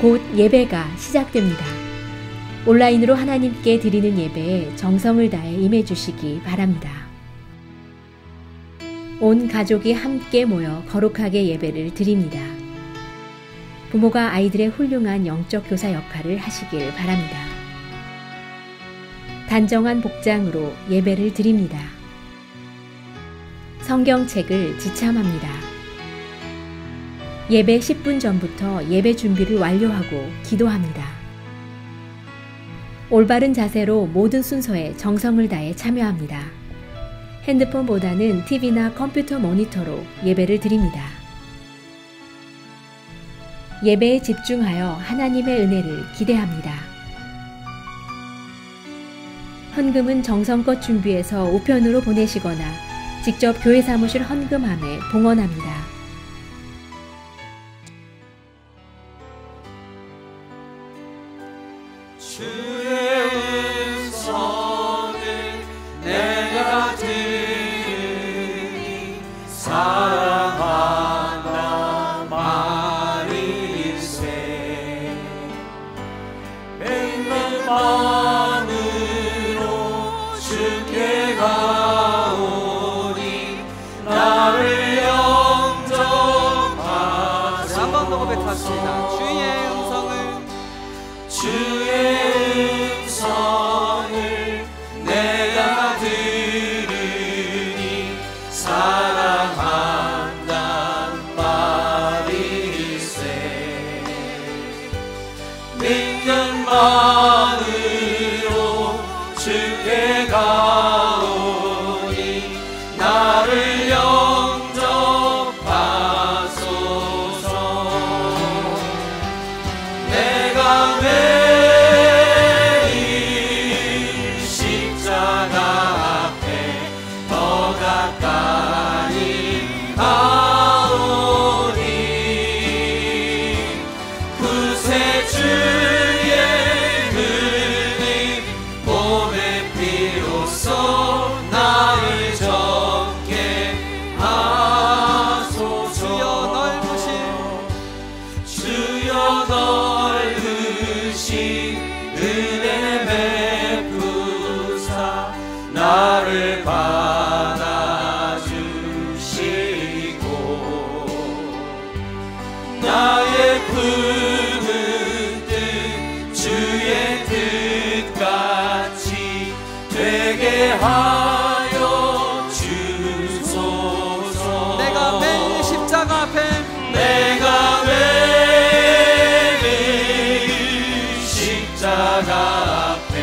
곧 예배가 시작됩니다. 온라인으로 하나님께 드리는 예배에 정성을 다해 임해 주시기 바랍니다. 온 가족이 함께 모여 거룩하게 예배를 드립니다. 부모가 아이들의 훌륭한 영적 교사 역할을 하시길 바랍니다. 단정한 복장으로 예배를 드립니다. 성경책을 지참합니다. 예배 10분 전부터 예배 준비를 완료하고 기도합니다. 올바른 자세로 모든 순서에 정성을 다해 참여합니다. 핸드폰보다는 TV나 컴퓨터 모니터로 예배를 드립니다. 예배에 집중하여 하나님의 은혜를 기대합니다. 헌금은 정성껏 준비해서 우편으로 보내시거나 직접 교회 사무실 헌금함에 봉헌합니다. 주의 음성을 내가 들으니 사랑한다 말일세. 맹렬 마음으로 주께 가오니 나를 영접하소서. 한 번 더 고백합시다. 주의 음성을 내가 들으니 사랑한단 말일세. 믿는 마음으로 주께 가오니 나를 영접하소서. 내가 나를 받아주시고 나의 품은 뜻 주의 뜻같이 되게 하여 주소서. 내가 매일 십자가 앞에 내가 매일 십자가 앞에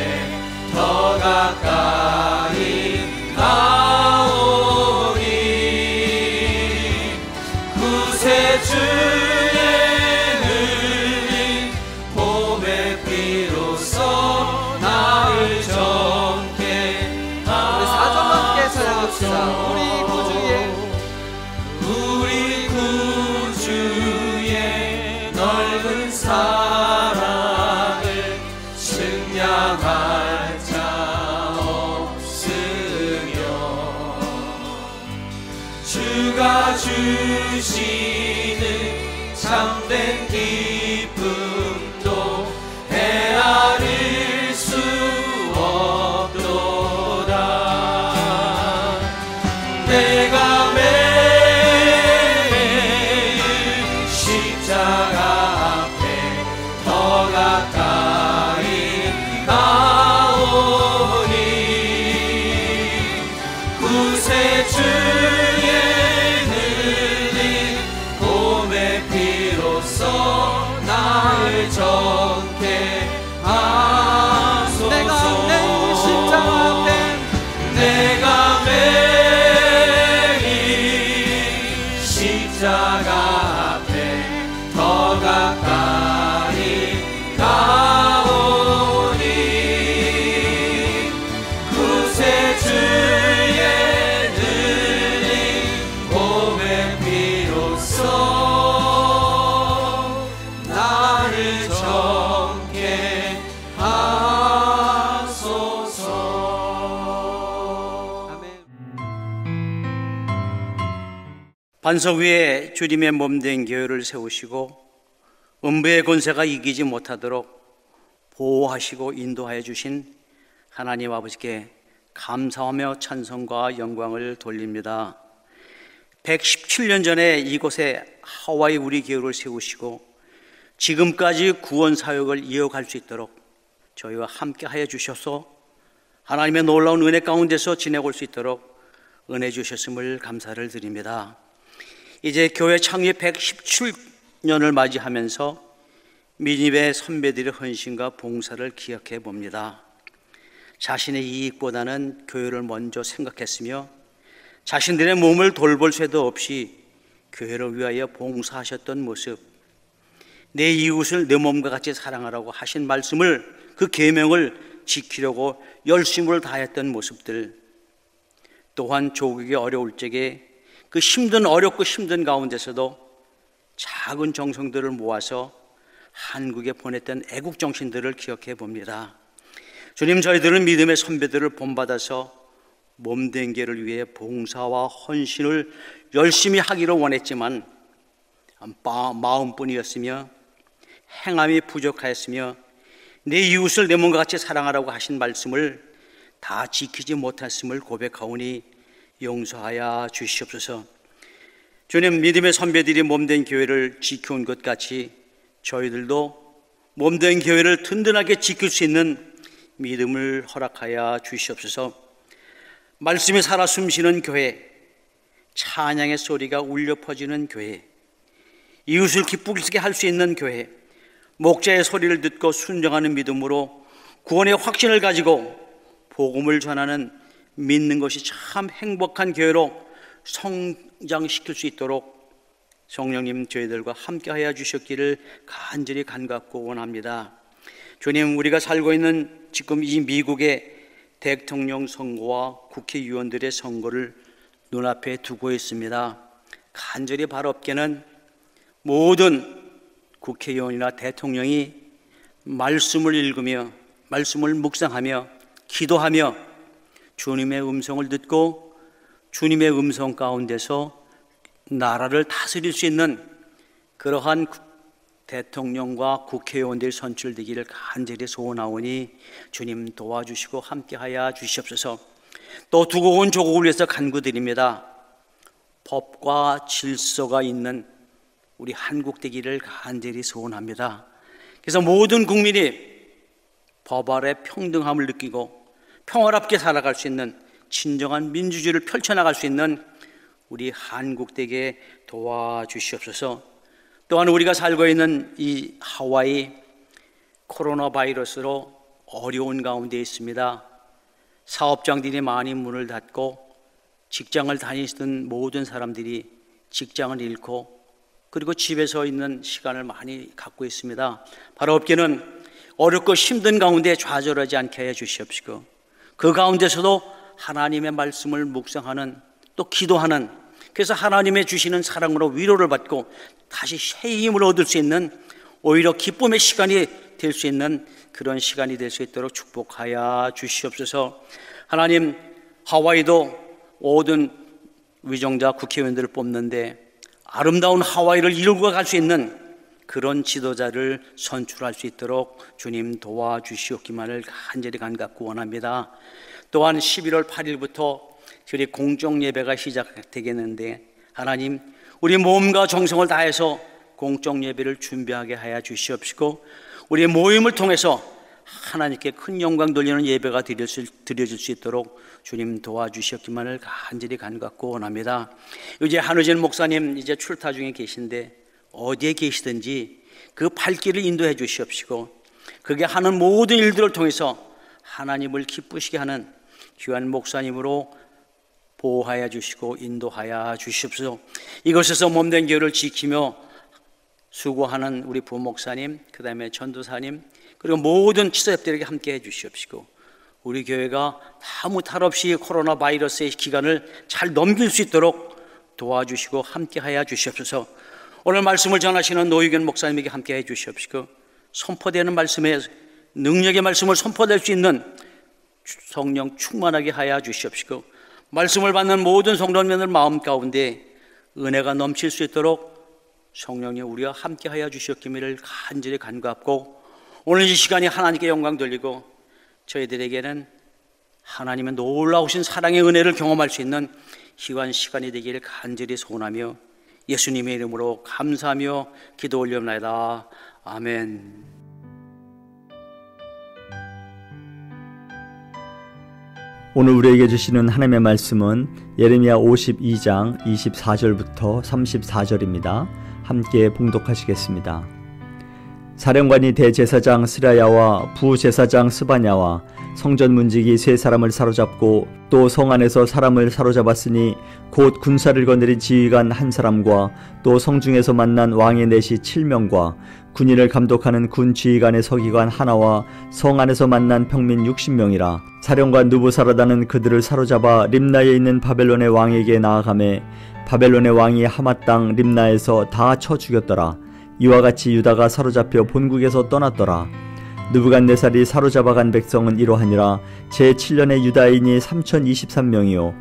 더 가까이 가오니 구세주의 흘린 봄의 피로써 나를 정케 하소서. 우리 4절 함께 찬양합시다. 우리 구주의 넓은 사랑을 측량할 자 없으며 주가 주시는 참된 기쁨도 헤아릴 수 없도다. 내가 매일 십자가 앞에 더 가까이 가오니 구세주의 흘린 봄의 피로써 나를 정케 하소서. 내가 매일 십자가 앞에 내가 매일 십자가 앞에 더 가까이 가오니 구세주의 흘린 봄의 피로써 나를 정케 하소서. 아멘. 반석 위에 주님의 몸된 교회를 세우시고 음부의 권세가 이기지 못하도록 보호하시고 인도하여 주신 하나님 아버지께 감사하며 찬송과 영광을 돌립니다. 117년 전에 이곳에 하와이 우리 교회를 세우시고 지금까지 구원 사역을 이어갈 수 있도록 저희와 함께 하여 주셔서 하나님의 놀라운 은혜 가운데서 지내올 수 있도록 은혜 주셨음을 감사를 드립니다. 이제 교회 창립 117년을 맞이하면서 믿음의 선배들의 헌신과 봉사를 기억해 봅니다. 자신의 이익보다는 교회를 먼저 생각했으며 자신들의 몸을 돌볼 새도 없이 교회를 위하여 봉사하셨던 모습, 내 이웃을 내 몸과 같이 사랑하라고 하신 말씀을, 그 계명을 지키려고 열심을 다했던 모습들, 또한 조국이 어려울 적에 그 어렵고 힘든 가운데서도 작은 정성들을 모아서 한국에 보냈던 애국 정신들을 기억해 봅니다. 주님, 저희들은 믿음의 선배들을 본받아서 몸된 교회를 위해 봉사와 헌신을 열심히 하기를 원했지만 마음뿐이었으며 행함이 부족하였으며 내 이웃을 내 몸과 같이 사랑하라고 하신 말씀을 다 지키지 못했음을 고백하오니 용서하여 주시옵소서. 주님, 믿음의 선배들이 몸된 교회를 지켜온 것 같이 저희들도 몸된 교회를 든든하게 지킬 수 있는 믿음을 허락하여 주시옵소서. 말씀이 살아 숨쉬는 교회, 찬양의 소리가 울려 퍼지는 교회, 이웃을 기쁘게 할 수 있는 교회, 목자의 소리를 듣고 순종하는 믿음으로 구원의 확신을 가지고 복음을 전하는 믿는 것이 참 행복한 교회로 성장시킬 수 있도록 성령님 저희들과 함께하여 주셨기를 간절히 간구하고 원합니다. 주님, 우리가 살고 있는 지금 이 미국의 대통령 선거와 국회의원들의 선거를 눈앞에 두고 있습니다. 간절히 바랍게는 모든 국회의원이나 대통령이 말씀을 읽으며 말씀을 묵상하며 기도하며 주님의 음성을 듣고 주님의 음성 가운데서 나라를 다스릴 수 있는 그러한 대통령과 국회의원들이 선출되기를 간절히 소원하오니 주님 도와주시고 함께하여 주시옵소서. 또 두고 온 조국을 위해서 간구드립니다. 법과 질서가 있는 우리 한국 되기를 간절히 소원합니다. 그래서 모든 국민이 법 아래 평등함을 느끼고 평화롭게 살아갈 수 있는 진정한 민주주의를 펼쳐나갈 수 있는 우리 한국 되게 도와주시옵소서. 또한 우리가 살고 있는 이 하와이 코로나 바이러스로 어려운 가운데 있습니다. 사업장들이 많이 문을 닫고 직장을 다니시던 모든 사람들이 직장을 잃고 그리고 집에서 있는 시간을 많이 갖고 있습니다. 바로 업계는 어렵고 힘든 가운데 좌절하지 않게 해 주시옵시고 그 가운데서도 하나님의 말씀을 묵상하는 또 기도하는, 그래서 하나님의 주시는 사랑으로 위로를 받고 다시 새 힘을 얻을 수 있는 오히려 기쁨의 시간이 될 수 있는 그런 시간이 될 수 있도록 축복하여 주시옵소서. 하나님, 하와이도 모든 위정자 국회의원들을 뽑는데 아름다운 하와이를 이루고 갈 수 있는 그런 지도자를 선출할 수 있도록 주님 도와주시옵기만을 간절히 간갑고 원합니다. 또한 11월 8일부터 저희 공적 예배가 시작되겠는데 하나님, 우리 몸과 정성을 다해서 공적 예배를 준비하게 하여 주시옵시고 우리의 모임을 통해서 하나님께 큰 영광 돌리는 예배가 드려질 수 있도록 주님 도와주시옵기만을 간절히 간갑고 원합니다. 이제 한우진 목사님 이제 출타 중에 계신데 어디에 계시든지 그 발길을 인도해 주시옵시고 그게 하는 모든 일들을 통해서 하나님을 기쁘시게 하는 귀한 목사님으로 보호하여 주시고 인도하여 주시옵소서. 이곳에서 몸된 교회를 지키며 수고하는 우리 부목사님, 그 다음에 전도사님, 그리고 모든 치서협들에게 함께 해 주시옵시고 우리 교회가 아무 탈 없이 코로나 바이러스의 기간을 잘 넘길 수 있도록 도와주시고 함께 하여 주시옵소서. 오늘 말씀을 전하시는 노유견 목사님에게 함께 해 주시옵시고 선포되는 말씀의 능력의 말씀을 선포될 수 있는 성령 충만하게 하여 주시옵시고 말씀을 받는 모든 성도님들 마음 가운데 은혜가 넘칠 수 있도록 성령님 우리와 함께하여 주셨기를 간절히 간구하고 오늘 이 시간이 하나님께 영광 돌리고 저희들에게는 하나님의 놀라우신 사랑의 은혜를 경험할 수 있는 귀한 시간이 되기를 간절히 소원하며 예수님의 이름으로 감사하며 기도 올려옵나이다. 아멘. 오늘 우리에게 주시는 하나님의 말씀은 예레미야 52장 24절부터 34절입니다. 함께 봉독하시겠습니다. 사령관이 대제사장 스라야와 부제사장 스바냐와 성전 문지기 세 사람을 사로잡고 또 성 안에서 사람을 사로잡았으니 곧 군사를 거느린 지휘관 한 사람과 또 성중에서 만난 왕의 내시 7명과 군인을 감독하는 군 지휘관의 서기관 하나와 성 안에서 만난 평민 60명이라. 사령관 누부사라다는 그들을 사로잡아 림나에 있는 바벨론의 왕에게 나아가매 바벨론의 왕이 하맛 땅 림나에서 다 쳐 죽였더라. 이와 같이 유다가 사로잡혀 본국에서 떠났더라. 느부갓네살이 사로잡아간 백성은 이러하니라. 제7년의 유다인이 3023명이요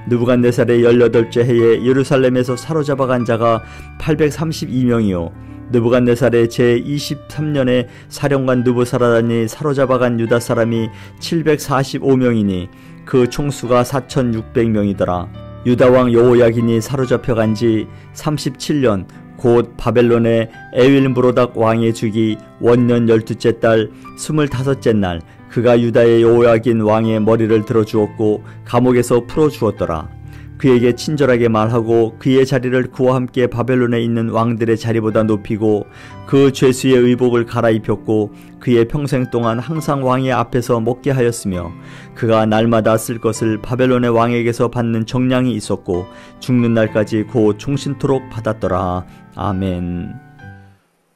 느부갓네살의 18째 해에 예루살렘에서 사로잡아간 자가 832명이요 느부갓네살의 제23년에 사령관 누부사라단이 사로잡아간 유다 사람이 745명이니 그 총수가 4600명이더라. 유다왕 여호야긴이 사로잡혀간 지 37년 곧 바벨론의 에윌므로닥 왕의 주기 원년 12째 달 25째 날 그가 유다의 여호야긴 왕의 머리를 들어주었고 감옥에서 풀어주었더라. 그에게 친절하게 말하고 그의 자리를 그와 함께 바벨론에 있는 왕들의 자리보다 높이고 그 죄수의 의복을 갈아입혔고 그의 평생 동안 항상 왕의 앞에서 먹게 하였으며 그가 날마다 쓸 것을 바벨론의 왕에게서 받는 정량이 있었고 죽는 날까지 곧 종신토록 받았더라. 아멘.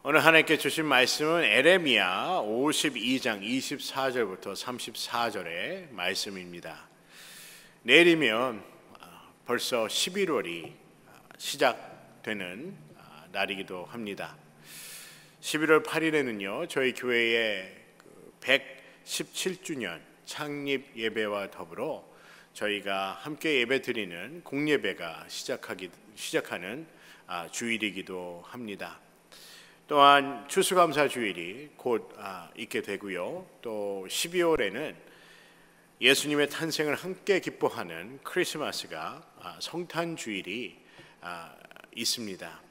오늘 하나님께 주신 말씀은 에레미야 52장 24절부터 34절의 말씀입니다. 내일이면 벌써 11월이 시작되는 날이기도 합니다. 11월 8일에는요 저희 교회의 117주년 창립 예배와 더불어 저희가 함께 예배 드리는 공예배가 시작하는 주일이기도 합니다. 또한 추수감사 주일이 곧 있게 되고요. 또 12월에는 예수님의 탄생을 함께 기뻐하는 크리스마스가 성탄 주일이 있습니다.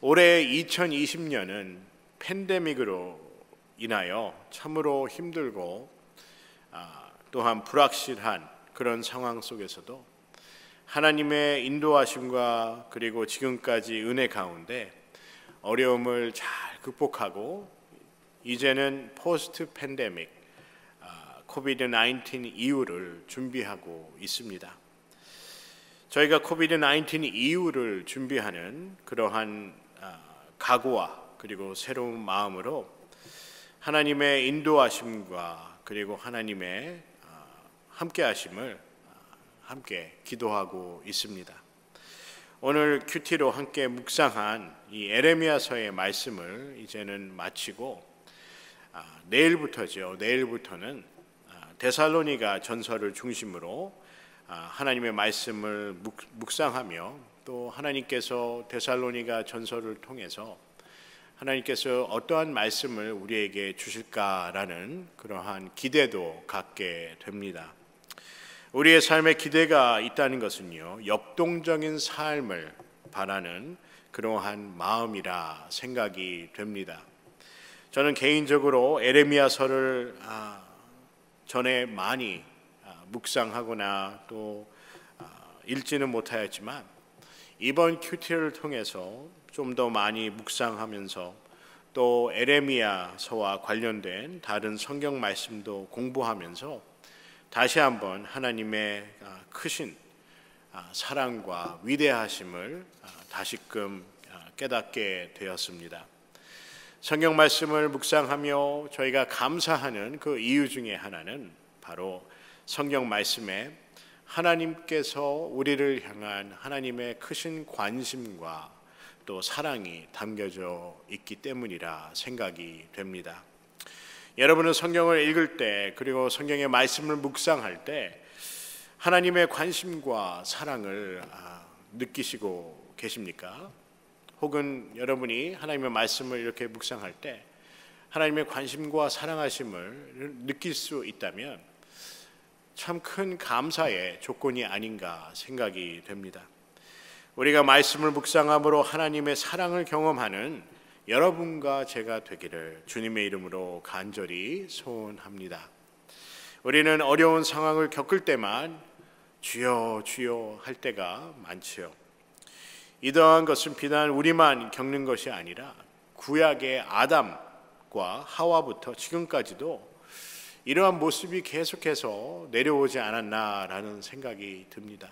올해 2020년은 팬데믹으로 인하여 참으로 힘들고 또한 불확실한 그런 상황 속에서도 하나님의 인도하심과 그리고 지금까지 은혜 가운데 어려움을 잘 극복하고 이제는 포스트 팬데믹 코비드-19 이후를 준비하고 있습니다. 저희가 코비드-19 이후를 준비하는 그러한 각오와 그리고 새로운 마음으로 하나님의 인도하심과 그리고 하나님의 함께하심을 함께 기도하고 있습니다. 오늘 큐티로 함께 묵상한 이 에레미야서의 말씀을 이제는 마치고 내일부터는 데살로니가 전서를 중심으로 하나님의 말씀을 묵상하며 또 하나님께서 데살로니가 전서를 통해서 하나님께서 어떠한 말씀을 우리에게 주실까라는 그러한 기대도 갖게 됩니다. 우리의 삶에 기대가 있다는 것은요 역동적인 삶을 바라는 그러한 마음이라 생각이 됩니다. 저는 개인적으로 에레미야서를 전에 많이 묵상하거나 또 읽지는 못하였지만 이번 큐티를 통해서 좀 더 많이 묵상하면서 또 에레미야서와 관련된 다른 성경 말씀도 공부하면서 다시 한번 하나님의 크신 사랑과 위대하심을 다시금 깨닫게 되었습니다. 성경 말씀을 묵상하며 저희가 감사하는 그 이유 중에 하나는 바로 성경 말씀에 하나님께서 우리를 향한 하나님의 크신 관심과 또 사랑이 담겨져 있기 때문이라 생각이 됩니다. 여러분은 성경을 읽을 때 그리고 성경의 말씀을 묵상할 때 하나님의 관심과 사랑을 느끼시고 계십니까? 혹은 여러분이 하나님의 말씀을 이렇게 묵상할 때 하나님의 관심과 사랑하심을 느낄 수 있다면 참 큰 감사의 조건이 아닌가 생각이 됩니다. 우리가 말씀을 묵상함으로 하나님의 사랑을 경험하는 여러분과 제가 되기를 주님의 이름으로 간절히 소원합니다. 우리는 어려운 상황을 겪을 때만 주여 주여 할 때가 많지요. 이러한 것은 비단 우리만 겪는 것이 아니라 구약의 아담과 하와부터 지금까지도 이러한 모습이 계속해서 내려오지 않았나라는 생각이 듭니다.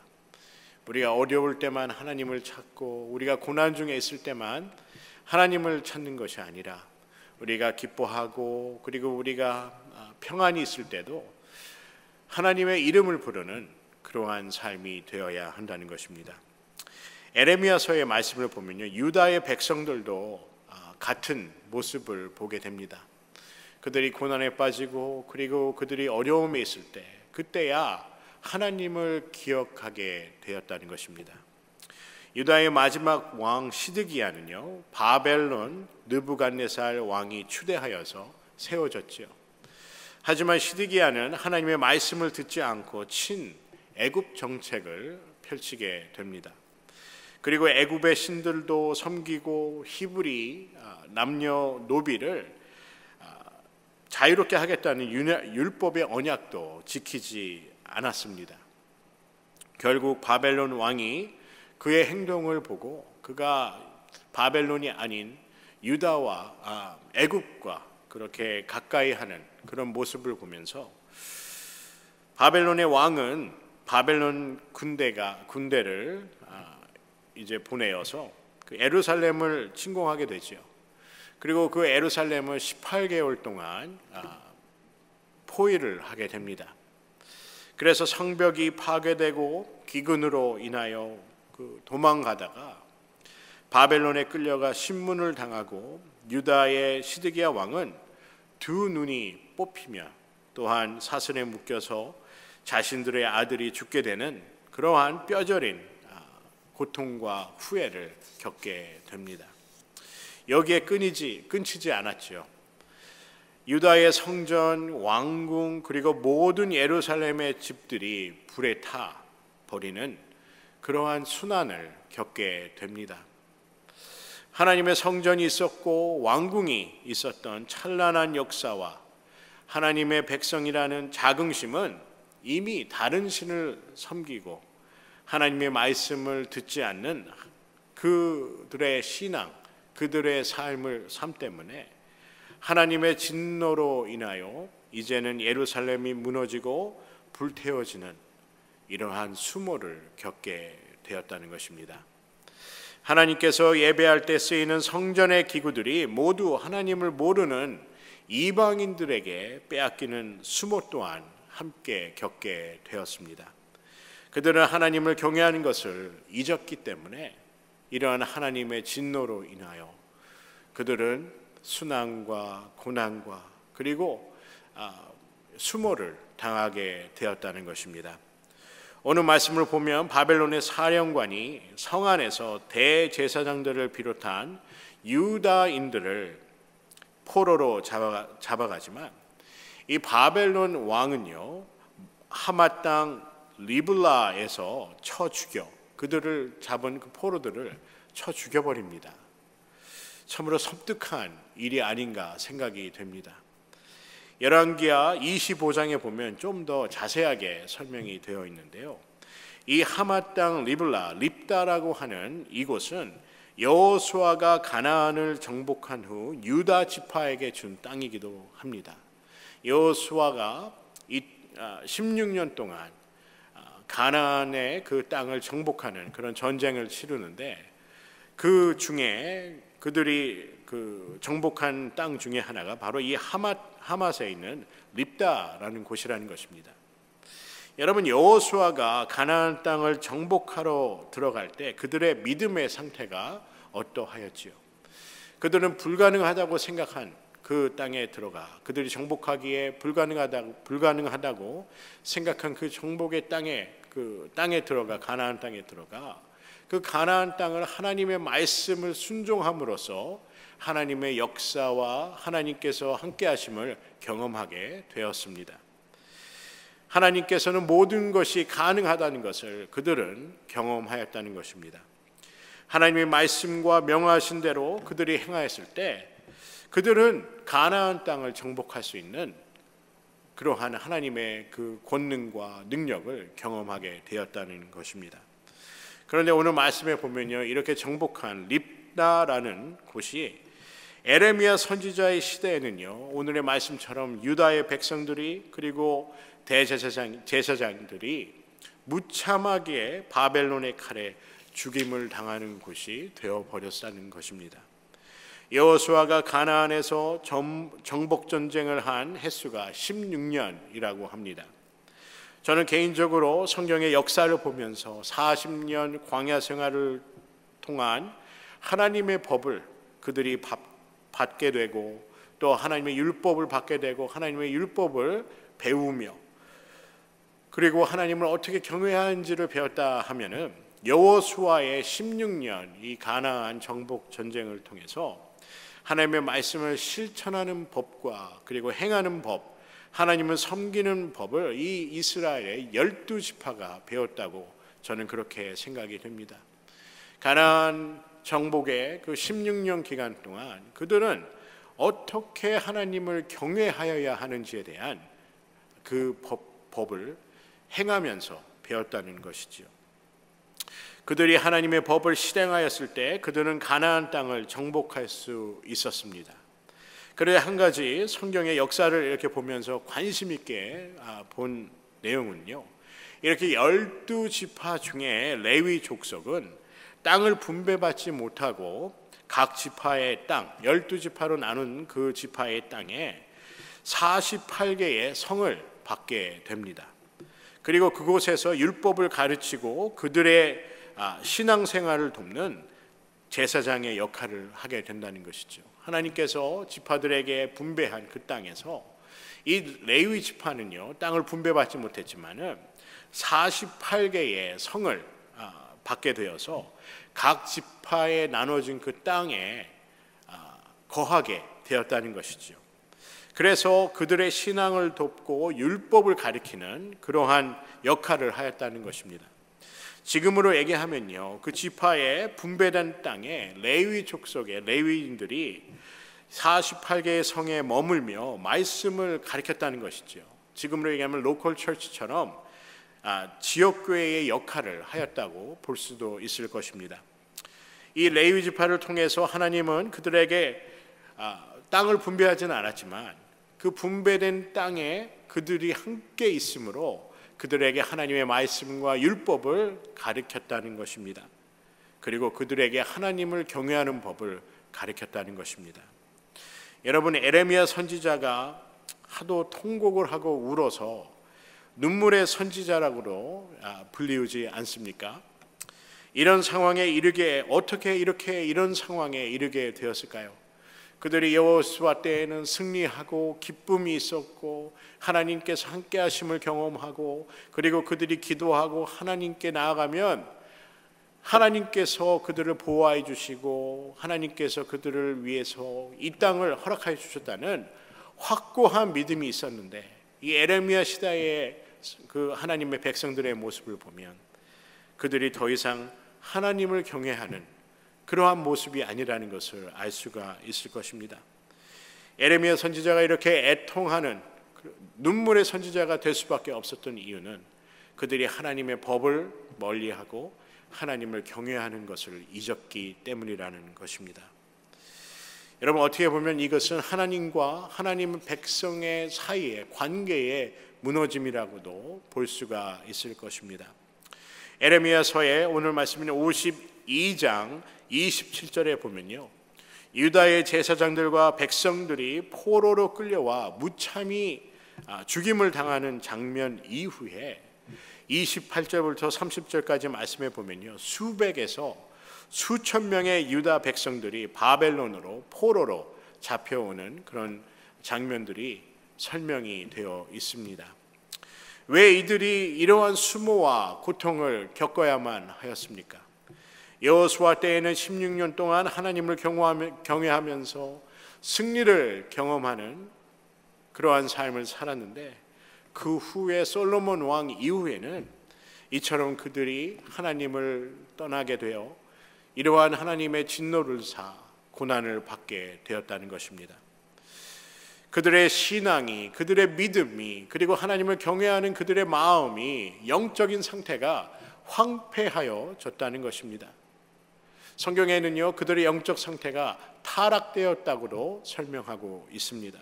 우리가 어려울 때만 하나님을 찾고 우리가 고난 중에 있을 때만 하나님을 찾는 것이 아니라 우리가 기뻐하고 그리고 우리가 평안히 있을 때도 하나님의 이름을 부르는 그러한 삶이 되어야 한다는 것입니다. 에레미야서의 말씀을 보면요, 유다의 백성들도 같은 모습을 보게 됩니다. 그들이 고난에 빠지고 그리고 그들이 어려움에 있을 때 그때야 하나님을 기억하게 되었다는 것입니다. 유다의 마지막 왕 시드기야는요, 바벨론 느부갓네살 왕이 추대하여서 세워졌지요. 하지만 시드기야는 하나님의 말씀을 듣지 않고 친 애굽 정책을 펼치게 됩니다. 그리고 애굽의 신들도 섬기고 히브리 남녀노비를 자유롭게 하겠다는 율법의 언약도 지키지 않았습니다. 결국 바벨론 왕이 그의 행동을 보고 그가 바벨론이 아닌 유다와 애굽과 그렇게 가까이 하는 그런 모습을 보면서 바벨론의 왕은 바벨론 군대를 이제 보내어서 그 예루살렘을 침공하게 되지요. 그리고 그 예루살렘을 18개월 동안 포위를 하게 됩니다. 그래서 성벽이 파괴되고 기근으로 인하여 도망가다가 바벨론에 끌려가 신문을 당하고 유다의 시드기야 왕은 두 눈이 뽑히며 또한 사슬에 묶여서 자신들의 아들이 죽게 되는 그러한 뼈저린 고통과 후회를 겪게 됩니다. 여기에 끊이지 않았죠. 유다의 성전, 왕궁 그리고 모든 예루살렘의 집들이 불에 타 버리는 그러한 순환을 겪게 됩니다. 하나님의 성전이 있었고 왕궁이 있었던 찬란한 역사와 하나님의 백성이라는 자긍심은 이미 다른 신을 섬기고 하나님의 말씀을 듣지 않는 그들의 신앙, 그들의 삶 때문에 하나님의 진노로 인하여 이제는 예루살렘이 무너지고 불태워지는 이러한 수모를 겪게 되었다는 것입니다. 하나님께서 예배할 때 쓰이는 성전의 기구들이 모두 하나님을 모르는 이방인들에게 빼앗기는 수모 또한 함께 겪게 되었습니다. 그들은 하나님을 경외하는 것을 잊었기 때문에 이러한 하나님의 진노로 인하여 그들은 순환과 고난과 그리고 수모를 당하게 되었다는 것입니다. 오늘 말씀을 보면 바벨론의 사령관이 성 안에서 대제사장들을 비롯한 유다인들을 포로로 잡아가지만 이 바벨론 왕은요, 하마 땅 리블라에서 쳐 죽여 그들을 잡은 그 포로들을 쳐 죽여버립니다. 참으로 섬뜩한 일이 아닌가 생각이 됩니다. 열왕기하 25장에 보면 좀 더 자세하게 설명이 되어 있는데요. 이 하마 땅 립다라고 하는 이곳은 여호수아가 가나안을 정복한 후 유다 지파에게 준 땅이기도 합니다. 여호수아가 16년 동안 가나안의 그 땅을 정복하는 그런 전쟁을 치르는데 그 중에 그들이 그 정복한 땅 중에 하나가 바로 이 하맛에 있는 립다라는 곳이라는 것입니다. 여러분, 여호수아가 가나안 땅을 정복하러 들어갈 때 그들의 믿음의 상태가 어떠하였지요? 그들은 불가능하다고 생각한 그 땅에 들어가 그들이 정복하기에 불가능하다고 생각한 그 정복의 땅에 들어가 가나안 땅에 들어가 그 가나안 땅을 하나님의 말씀을 순종함으로써 하나님의 역사와 하나님께서 함께 하심을 경험하게 되었습니다. 하나님께서는 모든 것이 가능하다는 것을 그들은 경험하였다는 것입니다. 하나님의 말씀과 명하신 대로 그들이 행하였을 때 그들은 가나안 땅을 정복할 수 있는 그러한 하나님의 그 권능과 능력을 경험하게 되었다는 것입니다. 그런데 오늘 말씀에 보면요, 이렇게 정복한 립나라는 곳이 에레미야 선지자의 시대에는요, 오늘의 말씀처럼 유다의 백성들이 그리고 제사장들이 무참하게 바벨론의 칼에 죽임을 당하는 곳이 되어버렸다는 것입니다. 여호수아가 가나안에서 정복 전쟁을 한 횟수가 16년이라고 합니다. 저는 개인적으로 성경의 역사를 보면서 40년 광야 생활을 통한 하나님의 법을 그들이 받게 되고 또 하나님의 율법을 받게 되고 하나님의 율법을 배우며 그리고 하나님을 어떻게 경외해야 하는지를 배웠다 하면은 여호수아의 16년 이 가나안 정복 전쟁을 통해서 하나님의 말씀을 실천하는 법과 그리고 행하는 법, 하나님을 섬기는 법을 이 이스라엘의 12지파가 배웠다고 저는 그렇게 생각이 됩니다. 가나안 정복의 그 16년 기간 동안 그들은 어떻게 하나님을 경외하여야 하는지에 대한 그 법을 행하면서 배웠다는 것이지요. 그들이 하나님의 법을 실행하였을 때 그들은 가나안 땅을 정복할 수 있었습니다. 그런데 한 가지 성경의 역사를 이렇게 보면서 관심 있게 본 내용은요, 이렇게 12지파 중에 레위 족속은 땅을 분배받지 못하고 각 지파의 땅, 12지파로 나눈 그 지파의 땅에 48개의 성을 받게 됩니다. 그리고 그곳에서 율법을 가르치고 그들의 신앙생활을 돕는 제사장의 역할을 하게 된다는 것이죠. 하나님께서 지파들에게 분배한 그 땅에서 이 레위 지파는요, 땅을 분배받지 못했지만은 48개의 성을 받게 되어서 각 지파에 나눠진 그 땅에 거하게 되었다는 것이죠. 그래서 그들의 신앙을 돕고 율법을 가리키는 그러한 역할을 하였다는 것입니다. 지금으로 얘기하면요, 그 지파에 분배된 땅에 레위 족속의 레위인들이 48개의 성에 머물며 말씀을 가르쳤다는 것이죠. 지금으로 얘기하면 로컬 처치처럼 지역교회의 역할을 하였다고 볼 수도 있을 것입니다. 이 레위 지파를 통해서 하나님은 그들에게 땅을 분배하지는 않았지만 그 분배된 땅에 그들이 함께 있으므로 그들에게 하나님의 말씀과 율법을 가르쳤다는 것입니다. 그리고 그들에게 하나님을 경외하는 법을 가르쳤다는 것입니다. 여러분, 에레미야 선지자가 하도 통곡을 하고 울어서 눈물의 선지자라고도 불리우지 않습니까? 이런 상황에 이르게 어떻게 이렇게 이런 상황에 이르게 되었을까요? 그들이 여호수아 때에는 승리하고 기쁨이 있었고 하나님께서 함께 하심을 경험하고 그리고 그들이 기도하고 하나님께 나아가면 하나님께서 그들을 보호해 주시고 하나님께서 그들을 위해서 이 땅을 허락해 주셨다는 확고한 믿음이 있었는데 이 에레미야 시대의 그 하나님의 백성들의 모습을 보면 그들이 더 이상 하나님을 경외하는 그러한 모습이 아니라는 것을 알 수가 있을 것입니다. 에레미야 선지자가 이렇게 애통하는 눈물의 선지자가 될 수밖에 없었던 이유는 그들이 하나님의 법을 멀리하고 하나님을 경외하는 것을 잊었기 때문이라는 것입니다. 여러분, 어떻게 보면 이것은 하나님과 하나님 백성의 사이의 관계의 무너짐이라고도 볼 수가 있을 것입니다. 에레미야서의 오늘 말씀인 52장 27절에 보면요, 유다의 제사장들과 백성들이 포로로 끌려와 무참히 죽임을 당하는 장면 이후에 28절부터 30절까지 말씀해 보면요, 수백에서 수천 명의 유다 백성들이 바벨론으로 포로로 잡혀오는 그런 장면들이 설명이 되어 있습니다. 왜 이들이 이러한 수모와 고통을 겪어야만 하였습니까? 여호수아 때에는 16년 동안 하나님을 경외하면서 승리를 경험하는 그러한 삶을 살았는데, 그 후에 솔로몬 왕 이후에는 이처럼 그들이 하나님을 떠나게 되어 이러한 하나님의 진노를 사 고난을 받게 되었다는 것입니다. 그들의 신앙이, 그들의 믿음이, 그리고 하나님을 경외하는 그들의 마음이, 영적인 상태가 황폐하여졌다는 것입니다. 성경에는요, 그들의 영적 상태가 타락되었다고도 설명하고 있습니다.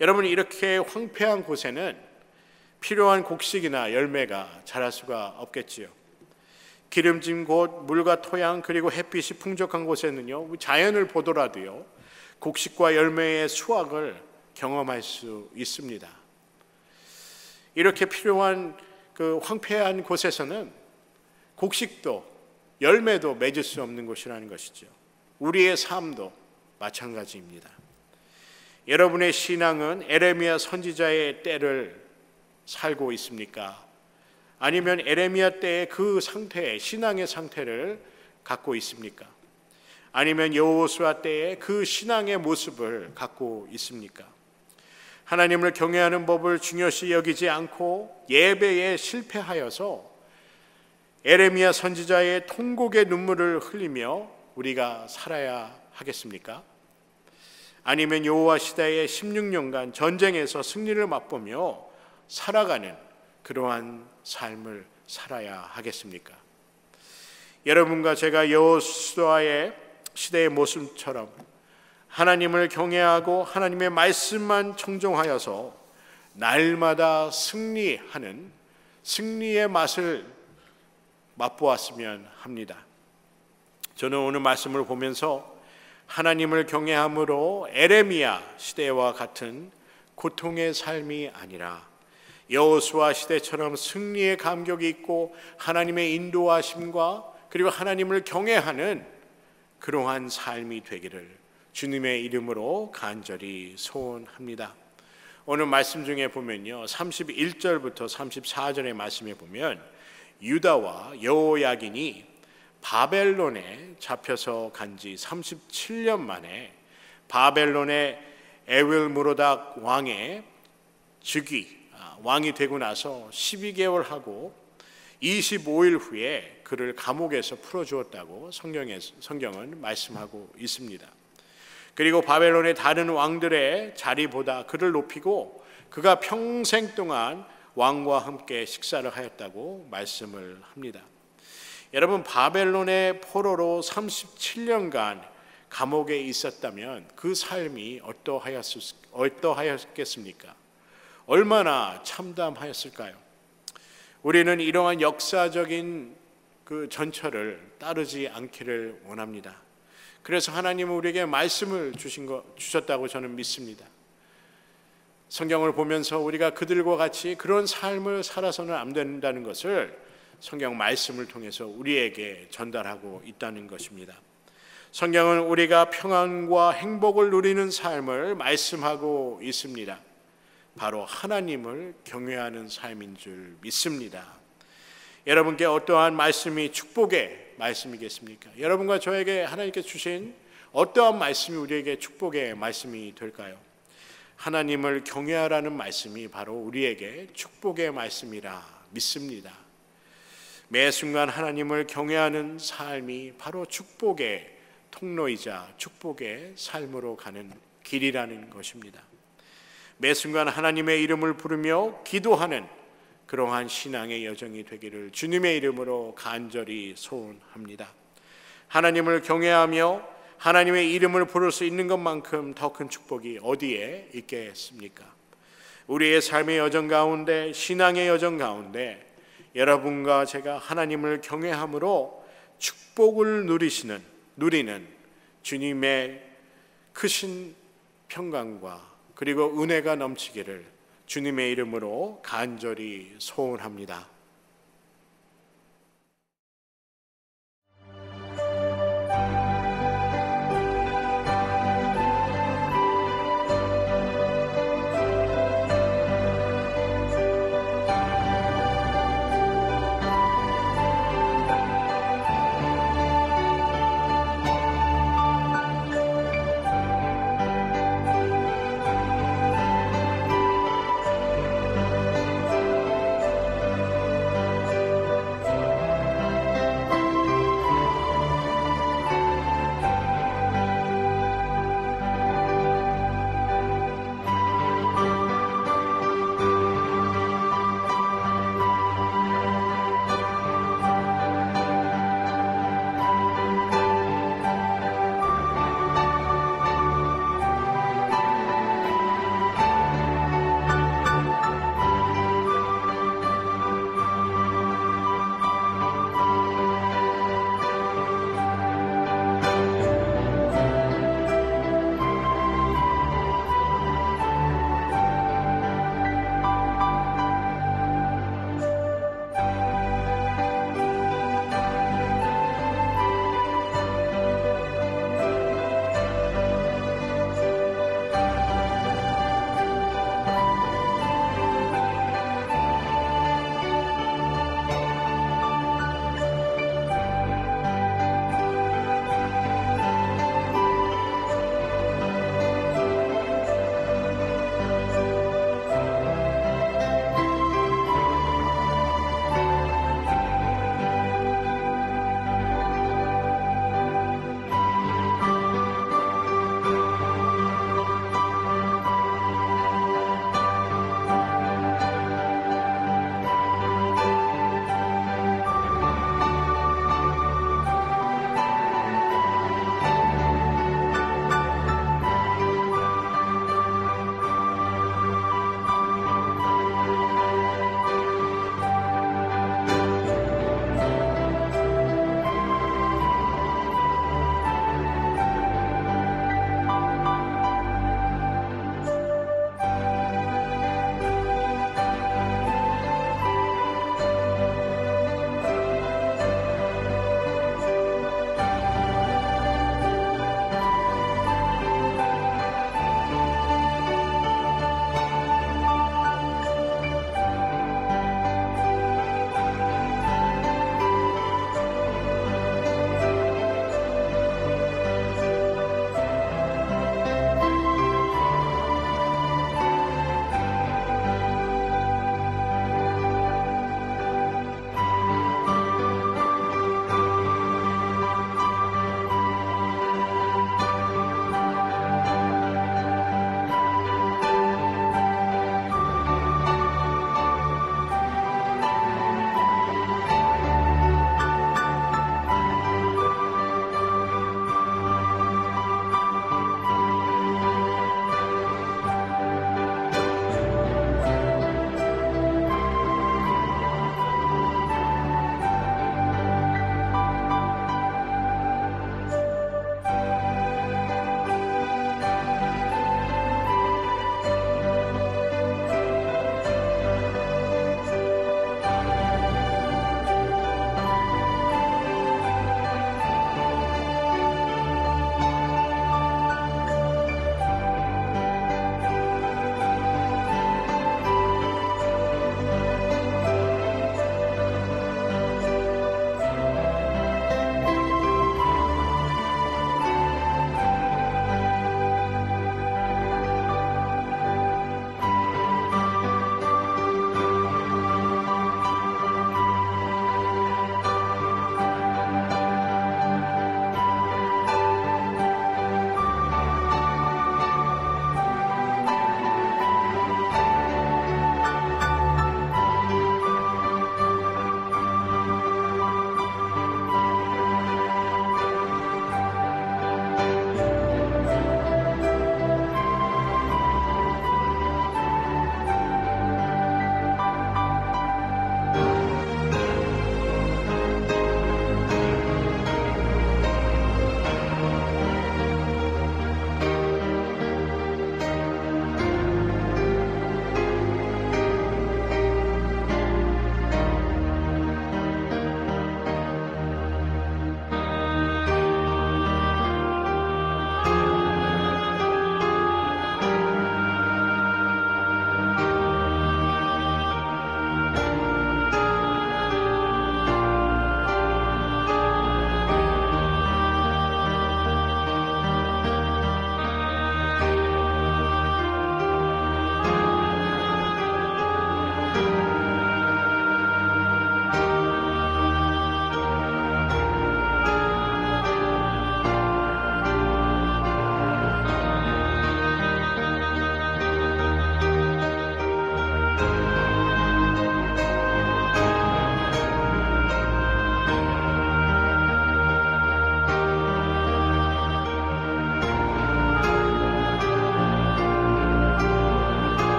여러분, 이렇게 황폐한 곳에는 필요한 곡식이나 열매가 자랄 수가 없겠지요. 기름진 곳, 물과 토양, 그리고 햇빛이 풍족한 곳에는요, 자연을 보더라도요, 곡식과 열매의 수확을 경험할 수 있습니다. 이렇게 필요한 그 황폐한 곳에서는 곡식도 열매도 맺을 수 없는 곳이라는 것이죠. 우리의 삶도 마찬가지입니다. 여러분의 신앙은 에레미야 선지자의 때를 살고 있습니까? 아니면 에레미야 때의 그 상태, 신앙의 상태를 갖고 있습니까? 아니면 여호수아 때의 그 신앙의 모습을 갖고 있습니까? 하나님을 경외하는 법을 중요시 여기지 않고 예배에 실패하여서 에레미야 선지자의 통곡의 눈물을 흘리며 우리가 살아야 하겠습니까? 아니면 여호와 시대의 16년간 전쟁에서 승리를 맛보며 살아가는 그러한 삶을 살아야 하겠습니까? 여러분과 제가 여호수아의 시대의 모습처럼 하나님을 경외하고 하나님의 말씀만 청종하여서 날마다 승리하는 승리의 맛을 맛보았으면 합니다. 저는 오늘 말씀을 보면서 하나님을 경외함으로 에레미야 시대와 같은 고통의 삶이 아니라 여호수아 시대처럼 승리의 감격이 있고 하나님의 인도하심과 그리고 하나님을 경외하는 그러한 삶이 되기를 주님의 이름으로 간절히 소원합니다. 오늘 말씀 중에 보면요, 31절부터 34절의 말씀에 보면 유다와 여호야긴이 바벨론에 잡혀서 간 지 37년 만에 바벨론의 에윌무로닥 왕의 왕이 되고 나서 12개월 하고 25일 후에 그를 감옥에서 풀어주었다고 성경은 말씀하고 있습니다. 그리고 바벨론의 다른 왕들의 자리보다 그를 높이고 그가 평생 동안 왕과 함께 식사를 하였다고 말씀을 합니다. 여러분, 바벨론의 포로로 37년간 감옥에 있었다면 그 삶이 어떠하였겠습니까? 얼마나 참담하였을까요? 우리는 이러한 역사적인 그 전철을 따르지 않기를 원합니다. 그래서 하나님은 우리에게 말씀을 주셨다고 저는 믿습니다. 성경을 보면서 우리가 그들과 같이 그런 삶을 살아서는 안 된다는 것을 성경 말씀을 통해서 우리에게 전달하고 있다는 것입니다. 성경은 우리가 평안과 행복을 누리는 삶을 말씀하고 있습니다. 바로 하나님을 경외하는 삶인 줄 믿습니다. 여러분께 어떠한 말씀이 축복의 말씀이겠습니까? 여러분과 저에게 하나님께 주신 어떠한 말씀이 우리에게 축복의 말씀이 될까요? 하나님을 경외하라는 말씀이 바로 우리에게 축복의 말씀이라 믿습니다. 매 순간 하나님을 경외하는 삶이 바로 축복의 통로이자 축복의 삶으로 가는 길이라는 것입니다. 매 순간 하나님의 이름을 부르며 기도하는 그러한 신앙의 여정이 되기를 주님의 이름으로 간절히 소원합니다. 하나님을 경외하며 하나님의 이름을 부를 수 있는 것만큼 더 큰 축복이 어디에 있겠습니까? 우리의 삶의 여정 가운데, 신앙의 여정 가운데 여러분과 제가 하나님을 경외함으로 축복을 누리는 주님의 크신 평강과 그리고 은혜가 넘치기를 주님의 이름으로 간절히 소원합니다.